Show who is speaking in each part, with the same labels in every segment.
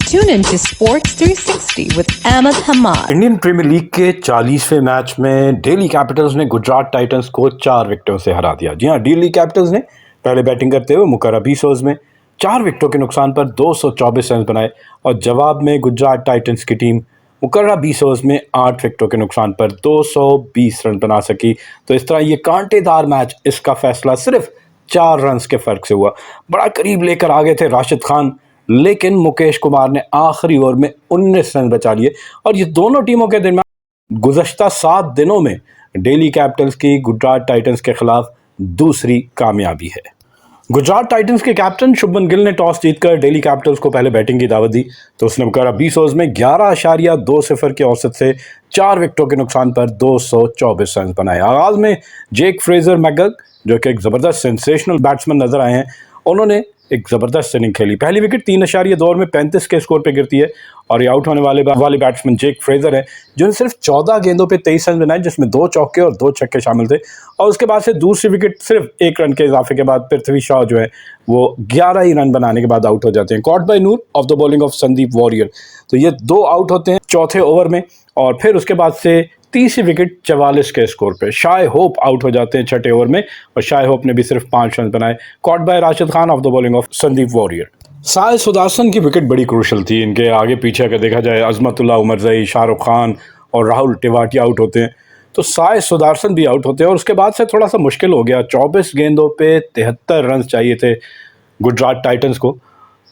Speaker 1: Tune in to Sports 360 with Ahmed Hamad.
Speaker 2: Indian Premier League के 40वें match में Delhi Capitals ने गुजरात टाइटंस को 4 विकेटों से हरा दिया। जी हां, दिल्ली कैपिटल्स ने पहले बैटिंग करते हुए मुकर्रा 20 ओवर्स में 4 विकेटों के नुकसान पर 224 रन बनाए और जवाब में गुजरात टाइटंस की टीम मुकर्रा 20 ओवर्स में 8 विकेटों के नुकसान पर 220 रन बना सकी। तो इस तरह ये कांटेदार मैच, इसका फैसला सिर्फ 4 रन के फर्क से हुआ। बड़ा करीब लेकर आ गए थे राशिद खान, लेकिन मुकेश कुमार ने आखिरी ओवर में 19 रन बचा लिए और ये दोनों टीमों के दरमियान गुज़श्ता 7 दिनों में दिल्ली कैपिटल्स की गुजरात टाइटंस के खिलाफ दूसरी कामयाबी है। गुजरात टाइटंस के कैप्टन शुभमन गिल ने टॉस जीतकर दिल्ली कैपिटल्स को पहले बैटिंग की दावत दी, तो उसने मुकर्रा 20 ओवर्स में 11.20 के औसत से 4 विकेटों के नुकसान पर 224 रन बनाए। आगाज में जेक फ्रेजर मैकगग, जो कि एक ज़बरदस्त सेंसेशनल बैट्समैन नजर आए हैं, उन्होंने एक ज़बरदस्त इनिंग खेली। पहली विकेट 3.2 ओवर में 35 के स्कोर पे गिरती है और ये आउट होने वाले बैट्समैन जेक फ्रेजर है, जिन्होंने सिर्फ 14 गेंदों पे 23 रन बनाए, जिसमें 2 चौके और 2 छक्के शामिल थे। और उसके बाद से दूसरी विकेट सिर्फ 1 रन के इजाफे के बाद पृथ्वी शॉ जो है वो 11 ही रन बनाने के बाद आउट हो जाते हैं। Caught by Noor of the bowling of Sandeep warrior, तो ये 2 आउट होते हैं चौथे ओवर में। और फिर उसके बाद से तीसरी विकेट 44 के स्कोर पे शाय होप आउट हो जाते हैं छठे ओवर में और शाय होप ने भी सिर्फ 5 रन बनाए। Caught by Rashid Khan of the bowling of Sandeep warrior. Sai Sudarshan की विकेट बड़ी क्रूशल थी। इनके आगे पीछे अगर देखा जाए अजमतुल्लाह उमरजई, शाहरुख खान और राहुल टिवाटिया आउट होते हैं, तो साय सुदर्शन भी आउट होते हैं और उसके बाद से थोड़ा सा मुश्किल हो गया। 24 गेंदों पे 73 रन चाहिए थे गुजरात टाइटंस को,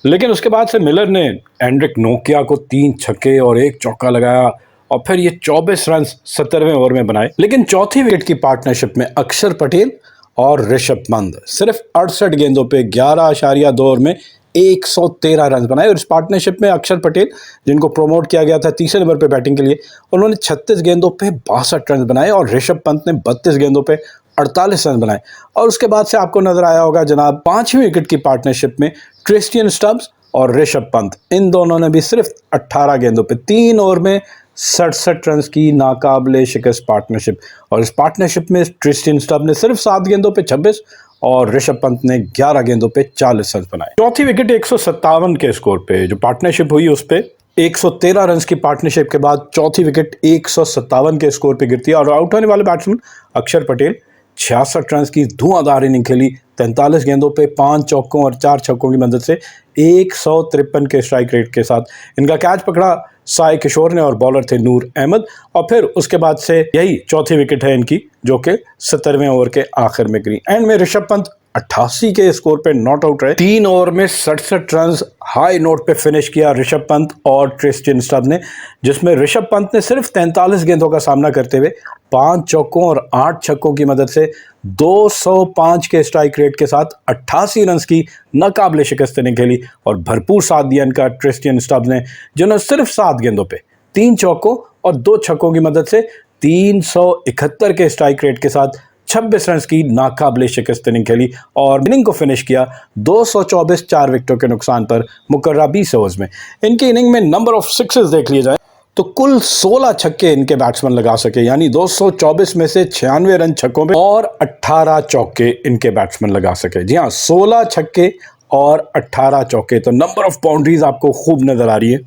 Speaker 2: लेकिन उसके बाद से मिलर ने एंड्रिक नोकिया को 3 छक्के और 1 चौका लगाया और फिर ये 24 रन 17वें ओवर में बनाए। लेकिन चौथी विकेट की पार्टनरशिप में अक्षर पटेल और ऋषभ पंत सिर्फ 68 गेंदों पे 11.2 ओवर में 113 रन बनाए। और इस पार्टनरशिप में अक्षर पटेल, जिनको प्रमोट किया गया था तीसरे नंबर पे बैटिंग के लिए, उन्होंने 36 गेंदों पे 62 रन बनाए और ऋषभ पंत ने 32 गेंदों पे 48 रन बनाए। और उसके बाद से आपको नजर आया होगा जनाब 5वीं विकेट की पार्टनरशिप में क्रिस्टियन स्टब्स और ऋषभ पंत, इन दोनों ने भी सिर्फ 18 गेंदों पे 3 ओवर में 67 रन की नाकाबिले शिकस्त पार्टनरशिप। और इस पार्टनरशिप में क्रिस्टियन स्टब्स ने सिर्फ 7 गेंदों पे 26 और ऋषभ पंत ने 11 गेंदों पे 40 रन बनाए। चौथी विकेट 157 के स्कोर पे जो पार्टनरशिप हुई, उस पे 113 रन की पार्टनरशिप के बाद चौथी विकेट 157 के स्कोर पे गिरती है और आउट होने वाले बैट्समैन अक्षर पटेल 66 रन की धुआंधार इनिंग खेली। 43 गेंदों पे 5 चौकों और 4 छक्कों की मदद से 153 के स्ट्राइक रेट के साथ इनका कैच पकड़ा साई किशोर ने और बॉलर थे नूर अहमद। और फिर उसके बाद से यही चौथी विकेट है इनकी, जो कि 17वें ओवर के आखिर में गिरी। एंड में ऋषभ पंत 88 के स्कोर पे नॉट आउट रहे। 3 ओवर में 67 रन हाई नोट पे फिनिश किया ऋषभ पंत और क्रिस्टियन स्टब्स ने, जिसमें ऋषभ पंत ने सिर्फ 43 गेंदों का सामना करते हुए 5 चौकों और 8 छक्कों की मदद से 205 के स्ट्राइक रेट के साथ 88 रन की नाकाबिले शिकस्त इनिंग खेली। और भरपूर साथ दिया इनका क्रिस्टियन स्टब्स ने, जिन्होंने सिर्फ 7 गेंदों पे 3 चौकों और 2 छक्कों की मदद से 371 के स्ट्राइक रेट के साथ 26 रन की नाकाबिले शिकस्त इनिंग खेली और इनिंग को फिनिश किया 224 4 विकेटों के नुकसान पर मुकर्रा 20 ओवर्स में। इनकी इनिंग में नंबर ऑफ सिक्सेस देख लिया जाए तो कुल 16 छक्के इनके बैट्समैन लगा सके, यानी 224 में से 96 रन छक्कों पे और 18 चौके इनके बैट्समैन लगा सके। जी हाँ, 16 छक्के और 18 चौके, तो नंबर ऑफ बाउंड्रीज आपको खूब नजर आ रही है।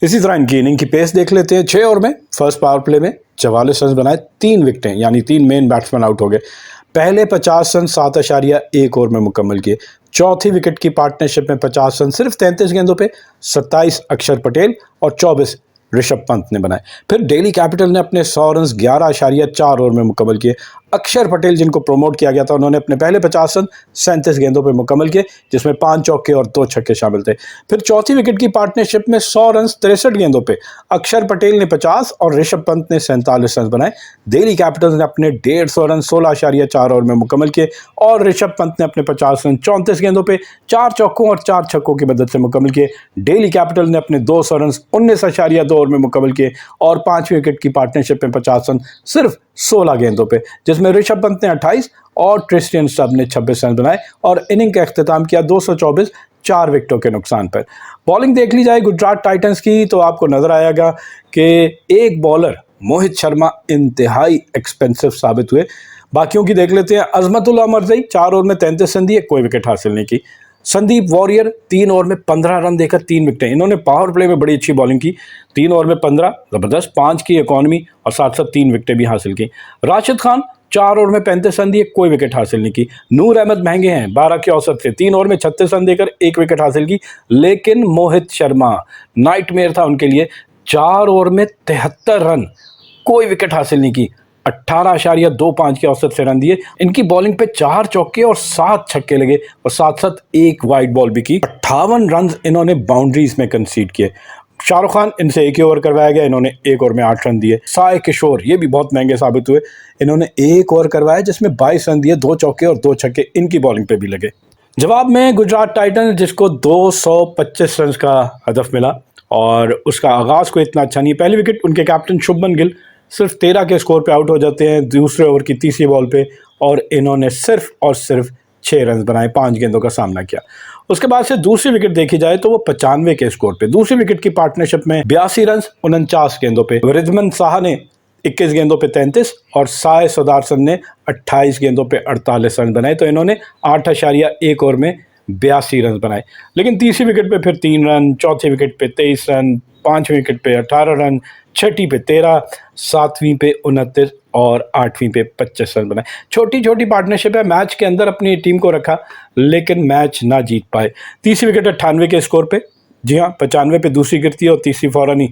Speaker 2: इसी तरह इनकी इनिंग की पेस देख लेते हैं। 6 ओवर में फर्स्ट पावर प्ले में 44 रन बनाए, 3 विकेटें, यानी 3 मेन बैट्समैन आउट हो गए। पहले 50 रन 7.1 ओवर में मुकम्मल किए। चौथी विकेट की पार्टनरशिप में 50 रन सिर्फ 33 गेंदों पे 27 अक्षर पटेल और 24 ऋषभ पंत ने बनाए। फिर दिल्ली कैपिटल ने अपने 100 रन 11.4 ओवर में मुकम्मल किए। अक्षर पटेल, जिनको प्रमोट किया गया था, उन्होंने अपने पहले 50 रन 37 गेंदों पे मुकम्मल किए, जिसमें 5 चौके और 2 छक्के शामिल थे। फिर चौथी विकेट की पार्टनरशिप में 100 रन 63 गेंदों पे अक्षर पटेल ने 50 और ऋषभ पंत ने 47 रन बनाए। दिल्ली कैपिटल्स ने अपने 150 रन 16.4 ओवर में मुकम्मल किए और ऋषभ पंत ने अपने 50 रन 34 गेंदों पे 4 चौकों और 4 छक्कों की मदद से मुकम्मल किए। दिल्ली कैपिटल ने अपने 200 रन 19.2 ओवर में मुकम्मल किए और 5वीं विकेट की पार्टनरशिप में 50 रन सिर्फ 16 गेंदों पे, जिसमें ऋषभ पंत ने 28 और क्रिस्टियन स्टब्स ने 26 रन बनाए और इनिंग का अख्तिताम किया 224 4 विकेटों के नुकसान पर। बॉलिंग देख ली जाए गुजरात टाइटंस की तो आपको नजर आएगा कि एक बॉलर मोहित शर्मा इंतहाई एक्सपेंसिव साबित हुए। बाकियों की देख लेते हैं। अजमतुल्लाह उमरजई 4 ओवर में 33 रन दिए, कोई विकेट हासिल नहीं की। संदीप वॉरियर 3 ओवर में 15 रन देकर 3 विकेटें। इन्होंने पावर प्ले में बड़ी अच्छी बॉलिंग की, 3 ओवर में 15 ज़बरदस्त, 5 की इकॉनमी और साथ साथ 3 विकेटें भी हासिल की। राशिद खान 4 ओवर में 35 रन दिए, कोई विकेट हासिल नहीं की। नूर अहमद महंगे हैं 12 की औसत से, 3 ओवर में 36 रन देकर 1 विकेट हासिल की। लेकिन मोहित शर्मा नाइटमेयर था उनके लिए, 4 ओवर में 73 रन, कोई विकेट हासिल नहीं की। 18.25 की औसत से रन दिए। इनकी बॉलिंग पे 4 चौके और 7 छक्के लगे और साथ साथ 1 वाइड बॉल भी की। 58 रन इन्होंने बाउंड्रीज में कंसीड किए। शाहरुख खान इनसे 1 ही ओवर करवाया गया, इन्होंने 1 ओवर में 8 रन दिए। साय किशोर ये भी बहुत महंगे साबित हुए, इन्होंने 1 ओवर करवाया जिसमें 22 रन दिए, 2 चौके और 2 छक्के इनकी बॉलिंग पे भी लगे। जवाब में गुजरात टाइटंस, जिसको 225 रन का हदफ मिला और उसका आगाज़ को इतना अच्छा नहीं। पहली विकेट उनके कैप्टन शुभमन गिल सिर्फ 13 के स्कोर पे आउट हो जाते हैं दूसरे ओवर की तीसरी बॉल पे, और इन्होंने सिर्फ और सिर्फ 6 रन बनाए, 5 गेंदों का सामना किया। उसके बाद से दूसरी विकेट देखी जाए तो वो 95 के स्कोर पे, दूसरी विकेट की पार्टनरशिप में 82 रन 49 गेंदों पे। रिजमन साहा ने 21 गेंदों पे 33 और साय सुदर्शन ने 28 गेंदों पे 48 रन बनाए, तो इन्होंने 8.1 ओवर में 82 रन बनाए। लेकिन तीसरी विकेट पे फिर 3 रन, चौथी विकेट पे 23 रन, 5वीं विकेट पे 18 रन, 6ठी पे 13, 7वीं पे 29 और 8वीं पे 25 रन बनाए। छोटी छोटी पार्टनरशिप है, मैच के अंदर अपनी टीम को रखा लेकिन मैच ना जीत पाए। तीसरी विकेट 98 के स्कोर पे, जी हाँ 95 पे दूसरी गिरती है और तीसरी फौरन ही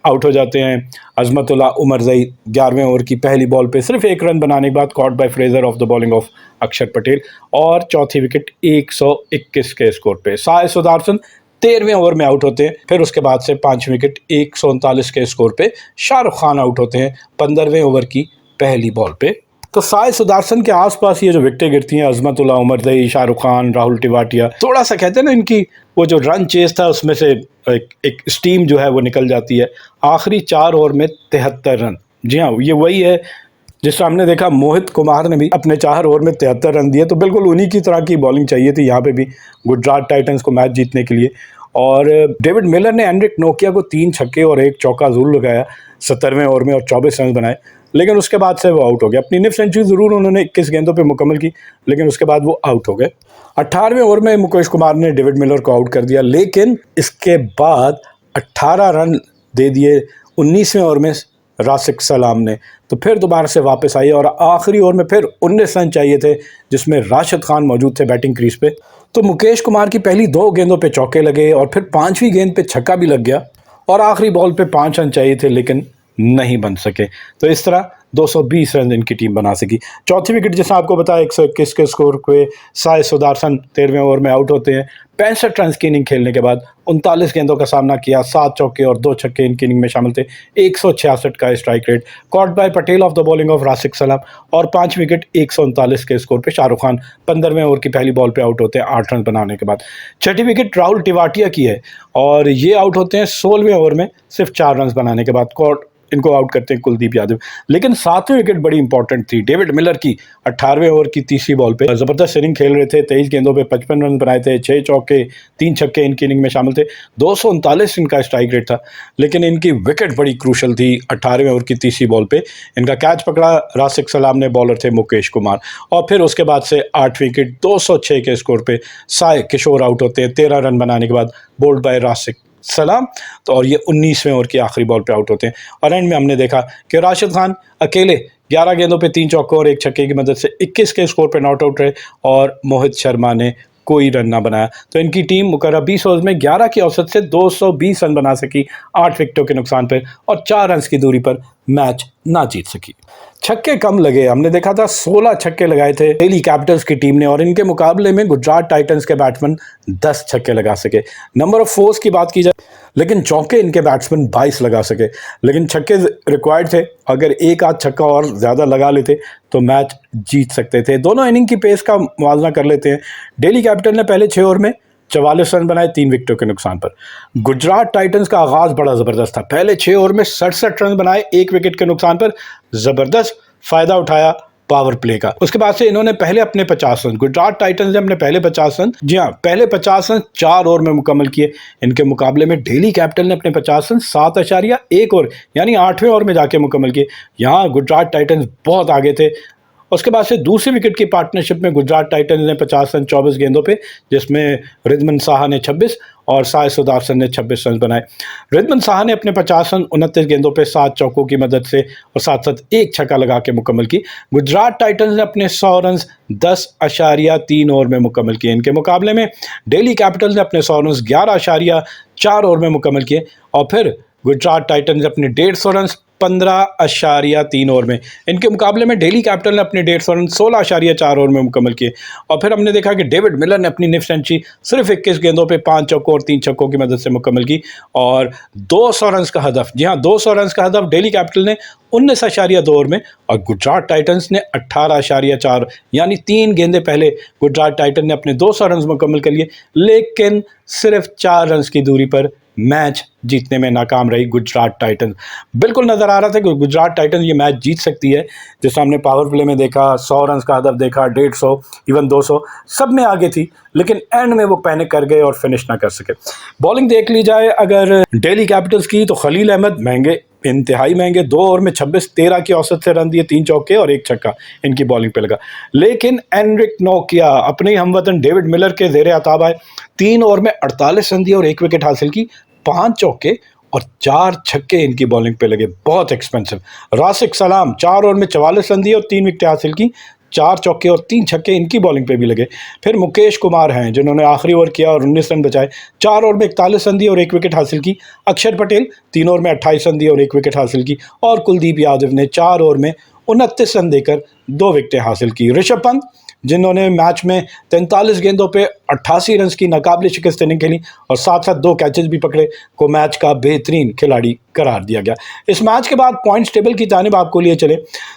Speaker 2: आउट हो जाते हैं। अजमतुल्ला उमरजई 11वें ओवर की पहली बॉल पे सिर्फ 1 रन बनाने के बाद caught by Fraser of the bowling of अक्षर पटेल, और चौथी विकेट 121 के स्कोर पे। साय सुदर्शन 13वें ओवर में आउट होते हैं। फिर उसके बाद से 5 विकेट 139 के स्कोर पे शाहरुख खान आउट होते हैं 15वें ओवर की पहली बॉल पे। तो साय सुदर्शन के आसपास ये जो विकेटें गिरती हैं, अजमतुल्ला उमरजई, शाहरुख खान, राहुल टिवाटिया, थोड़ा सा कहते हैं ना इनकी वो जो रन चेस था उसमें से एक स्टीम जो है वो निकल जाती है। आखिरी 4 ओवर में 73 रन, जी हाँ ये वही है जिस तरह हमने देखा मोहित कुमार ने भी अपने 4 ओवर में 73 रन दिए, तो बिल्कुल उन्हीं की तरह की बॉलिंग चाहिए थी यहाँ पे भी गुजरात टाइटंस को मैच जीतने के लिए। और डेविड मिलर ने एंड्रिक नोकिया को 3 छक्के और 1 चौका जरूर लगाया 17वें ओवर में और 24 रन बनाए, लेकिन उसके बाद से वो आउट हो गया। अपनी निफ सेंचुरी जरूर उन्होंने 21 गेंदों पे मुकम्मल की, लेकिन उसके बाद वो आउट हो गए। 18वें ओवर में मुकेश कुमार ने डेविड मिलर को आउट कर दिया, लेकिन इसके बाद 18 रन दे दिए 19वें ओवर में राशिद सलाम ने, तो फिर दोबारा से वापस आई और आखिरी ओवर में फिर 19 रन चाहिए थे जिसमें राशिद खान मौजूद थे बैटिंग क्रीज पे। तो मुकेश कुमार की पहली 2 गेंदों पे चौके लगे और फिर 5वीं गेंद पे छक्का भी लग गया और आखिरी बॉल पे 5 रन चाहिए थे लेकिन नहीं बन सके। तो इस तरह 220 रन इनकी टीम बना सकी। चौथी विकेट जैसा आपको बताया 121 के स्कोर पे साय सुदर्शन 13वें ओवर में आउट होते हैं। 65 रन की इनिंग खेलने के बाद 39 गेंदों का सामना किया, 7 चौके और 2 छक्के इनकी इनिंग में शामिल थे। 166 का strike rate, caught by Patel of the bowling of Rashid सलाम, और 5 विकेट 139 के स्कोर पे शाहरुख खान 15वें ओवर की पहली बॉल पे आउट होते हैं 8 रन बनाने के बाद। 6ठी विकेट राहुल टिवाटिया की है और ये आउट होते हैं 16वें ओवर में सिर्फ 4 रन बनाने के बाद। इनको आउट करते हैं कुलदीप यादव। लेकिन 7वीं विकेट बड़ी इंपॉर्टेंट थी डेविड मिलर की, 18वें ओवर की तीसरी बॉल पे जबरदस्त इनिंग खेल रहे थे। 23 गेंदों पे 55 रन बनाए थे, 6 चौके 3 छक्के इनकी इनिंग में शामिल थे। 239 इनका स्ट्राइक रेट था, लेकिन इनकी विकेट बड़ी क्रूशल थी 18वें ओवर की तीसरी बॉल पे। इनका कैच पकड़ा राशिद सलाम ने, बॉलर थे मुकेश कुमार, और फिर उसके बाद से 8 विकेट 206 के स्कोर पे साय किशोर आउट होते हैं 13 रन बनाने के बाद, बोल्ड बाय राशिद सलाम। तो और ये 19वें ओवर की आखिरी बॉल पे आउट होते हैं। और एंड में हमने देखा कि राशिद खान अकेले 11 गेंदों पे 3 चौकों और 1 छक्के की मदद से 21 के स्कोर पे नॉट आउट रहे और मोहित शर्मा ने कोई रन ना बनाया। तो इनकी टीम मुकर्रर 20 ओवर में 11 की औसत से 220 रन बना सकी 8 विकेटों के नुकसान पर और 4 रन की दूरी पर मैच ना जीत सकी। छक्के कम लगे, हमने देखा था 16 छक्के लगाए थे दिल्ली कैपिटल्स की टीम ने और इनके मुकाबले में गुजरात टाइटंस के बैट्समैन 10 छक्के लगा सके। नंबर ऑफ फोर्स की बात की जाए लेकिन चौके इनके बैट्समैन 22 लगा सके, लेकिन छक्के रिक्वायर्ड थे। अगर एक आध छक्का और ज़्यादा लगा लेते तो मैच जीत सकते थे। दोनों इनिंग की पेस का मुआवजा कर लेते हैं। दिल्ली कैपिटल ने पहले 6 ओवर में 44 रन बनाए 3 विकेटों के नुकसान पर। गुजरात टाइटंस का आगाज बड़ा ज़बरदस्त था, पहले 6 ओवर में 67 रन बनाए 1 विकेट के नुकसान पर। ज़बरदस्त फ़ायदा उठाया पावर प्ले का। उसके बाद से इन्होंने पहले अपने 50 रन, गुजरात टाइटंस ने अपने पहले 50 रन, जी हाँ पहले 50 रन 4 ओवर में मुकम्मल किए। इनके मुकाबले में दिल्ली कैपिटल ने अपने 50 रन 7.1 ओवर यानी 8वें ओवर में जाके मुकम्मल किए। यहाँ गुजरात टाइटंस बहुत आगे थे उसके बाद से दूसरी विकेट की पार्टनरशिप में गुजरात टाइटंस ने 50 रन 24 गेंदों पे, जिसमें रिजमन साहा ने 26 और साय सुदर्शन ने 26 रन बनाए। रिजमन साहा ने अपने 50 रन 29 गेंदों पे 7 चौकों की मदद से और साथ साथ एक छक्का लगा के मुकम्मल की। गुजरात टाइटंस ने अपने 100 रन 10.3 ओवर में मुकम्मल किए। इनके मुकाबले में दिल्ली कैपिटल्स ने अपने 100 रन 11.4 ओवर में मुकम्मल किए और फिर गुजरात टाइटंस ने अपने 150 रन 15.3 ओवर में, इनके मुकाबले में दिल्ली कैपिटल ने अपने 150 रन 16.4 ओवर में मुकम्मल किए। और फिर हमने देखा कि डेविड मिलर ने अपनी निफ सेंचुरी सिर्फ 21 गेंदों पे 5 चौकों और 3 छक्कों की मदद से मुकम्मल की और 200 रन का हदफ, जी हाँ 200 रन का हदफ दिल्ली कैपिटल ने 19.2 ओवर में और गुजरात टाइटंस ने 18.4, यानी 3 गेंदें पहले गुजरात टाइटन ने अपने 200 रन मुकम्मल कर लिए, लेकिन सिर्फ 4 रन की दूरी पर मैच जीतने में नाकाम रही गुजरात टाइटंस। बिल्कुल नजर आ रहा था कि गुजरात टाइटंस ये मैच जीत सकती है, जैसे हमने पावर प्ले में देखा, 100 रन का हदफ देखा, 150, इवन 200, सब में आगे थी, लेकिन एंड में वो पैनिक कर गए और फिनिश ना कर सके। बॉलिंग देख ली जाए अगर दिल्ली कैपिटल्स की, तो खलील अहमद महंगे, इंतहाई महंगे, 2 ओवर में 26-13 की औसत से रन दिए, 3 चौके और 1 छक्का इनकी बॉलिंग पे लगा। लेकिन एनरिक नोकिया अपने ही हमवतन डेविड मिलर के जेर अताब आए, 3 ओवर में 48 रन दिए और 1 विकेट हासिल की, 5 चौके और 4 छक्के इनकी बॉलिंग पे लगे, बहुत एक्सपेंसिव। राशिक सलाम 4 ओवर में 44 रन दिए और 3 विकेट हासिल की, 4 चौके और 3 छक्के इनकी बॉलिंग पे भी लगे। फिर मुकेश कुमार हैं जिन्होंने आखिरी ओवर किया और 19 रन बचाए, 4 ओवर में 41 रन दिए और 1 विकेट हासिल की। अक्षर पटेल 3 ओवर में 28 रन दिए और 1 विकेट हासिल की और कुलदीप यादव ने 4 ओवर में 29 रन देकर 2 विकेटें हासिल की। ऋषभ पंत जिन्होंने मैच में 43 गेंदों पे 88 रन की नाकाबिले शिकस्त इनिंग खेली और साथ साथ 2 कैचेस भी पकड़े, को मैच का बेहतरीन खिलाड़ी करार दिया गया। इस मैच के बाद पॉइंट्स टेबल की जानिब आपको लिए चले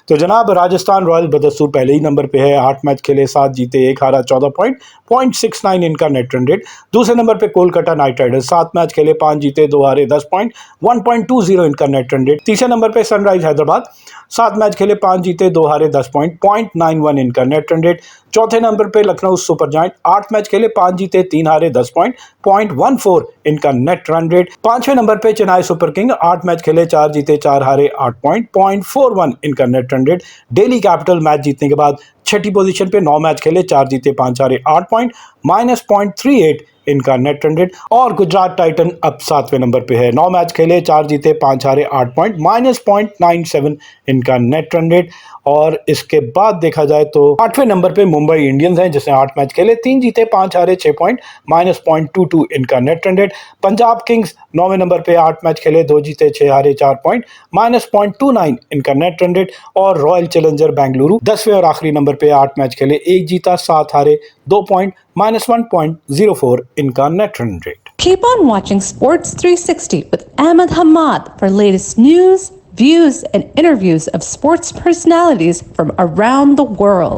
Speaker 2: तो जनाब राजस्थान रॉयल्स बदस्तूर पहले ही नंबर पे है, 8 मैच खेले, 7 जीते, 1 हारा, 14 पॉइंट, 0.69 इनका नेट रन रेट। दूसरे नंबर पे कोलकाता नाइट राइडर्स, 7 मैच खेले, 5 जीते, 2 हारे, 10 पॉइंट, 1.20 इनका नेट रन रेट। तीसरे नंबर पे सनराइज हैदराबाद, 7 मैच खेले, 5 जीते, 2 हारे, 10 पॉइंट, 0.91 इनका नेट रन रेट। चौथे नंबर पे लखनऊ सुपर जायंट, 8 मैच खेले, 5 जीते, 3 हारे, 10 पॉइंट, 0.14 इनका नेट रन रेट। पांचवें नंबर पे चेन्नई सुपर किंग, 8 मैच खेले, 4 जीते, 4 हारे, 8 पॉइंट, 0.41 इनका net run rate. Delhi capital match जीतने के बाद छठी पोजीशन पे, 9 मैच खेले, 4 जीते, 5 हारे, 8 पॉइंट, -0.38 इनका नेट रन रेट। और गुजरात टाइटन अब 7वें नंबर पे है, 9 मैच खेले, 4 जीते, 5 हारे, 8 पॉइंट, -0.97 इनका नेट रन रेट। और इसके बाद देखा जाए तो 8वें नंबर पे मुंबई इंडियंस हैं जिसने 8 मैच खेले, 3 जीते, 5 हारे, 6 पॉइंट, -0.22 इनका net run rate. Punjab Kings 9वें नंबर पे, 8 मैच खेले, 2 जीते, 6 हारे, 4 पॉइंट, -0.29 इनका नेट रन रेट। और रॉयल चैलेंजर बेंगलुरु 10वें और आखिरी नंबर पे, 8 मैच खेले, 1 जीता, 7 हारे, 2 पॉइंट, -1.04 इनका net run rate.
Speaker 1: Keep on watching Sports 360 with Ahmed Hamad for latest news, views, and interviews of sports personalities from around the world.